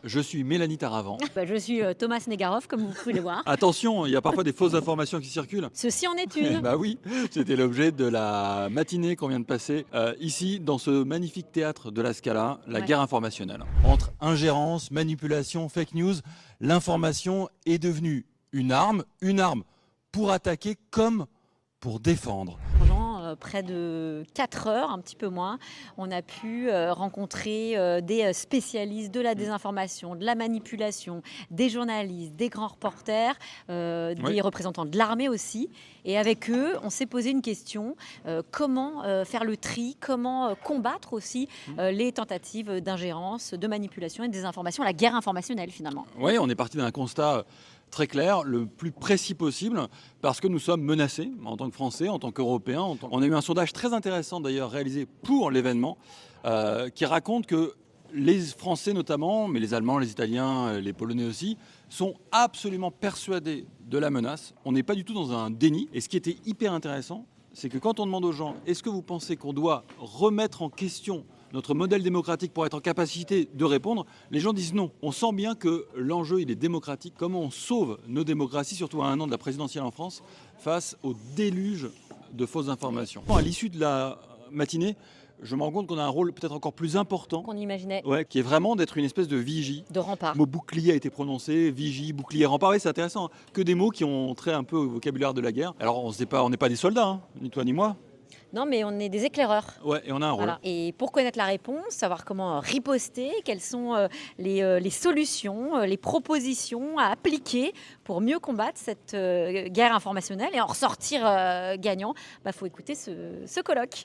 Je suis Mélanie Taravant. Je suis Thomas Negaroff, comme vous pouvez le voir. Attention, il y a parfois des fausses informations qui circulent. Ceci en est Eh une. bah oui, c'était l'objet de la matinée qu'on vient de passer ici dans ce magnifique théâtre de la Scala, la Ouais. guerre informationnelle. Entre ingérence, manipulation, fake news, l'information est devenue une arme pour attaquer comme pour défendre. Pendant près de 4 heures, un petit peu moins, on a pu rencontrer des spécialistes de la désinformation, de la manipulation, des journalistes, des grands reporters, Oui. des représentants de l'armée aussi. Et avec eux, on s'est posé une question, comment faire le tri, comment combattre aussi les tentatives d'ingérence, de manipulation et de désinformation, la guerre informationnelle finalement. Oui, on est parti d'un constat très clair, le plus précis possible, parce que nous sommes menacés en tant que Français, en tant qu'Européens. On a eu un sondage très intéressant d'ailleurs réalisé pour l'événement, qui raconte que les Français notamment, mais les Allemands, les Italiens, les Polonais aussi, sont absolument persuadés de la menace. On n'est pas du tout dans un déni. Et ce qui était hyper intéressant, c'est que quand on demande aux gens, est-ce que vous pensez qu'on doit remettre en question notre modèle démocratique pour être en capacité de répondre, les gens disent non. On sent bien que l'enjeu, il est démocratique. Comment on sauve nos démocraties, surtout à un an de la présidentielle en France, face au déluge de fausses informations. À l'issue de la matinée, je me rends compte qu'on a un rôle peut-être encore plus important, Qu'on imaginait qui est vraiment d'être une espèce de vigie. de rempart. Le mot bouclier a été prononcé, vigie, bouclier, rempart, oui, c'est intéressant. Que des mots qui ont trait un peu au vocabulaire de la guerre. Alors on n'est pas des soldats, hein, ni toi ni moi. Non, mais on est des éclaireurs. Ouais, et on a un rôle. Voilà. Et pour connaître la réponse, savoir comment riposter, quelles sont les solutions, les propositions à appliquer pour mieux combattre cette guerre informationnelle et en ressortir gagnant, faut écouter ce colloque.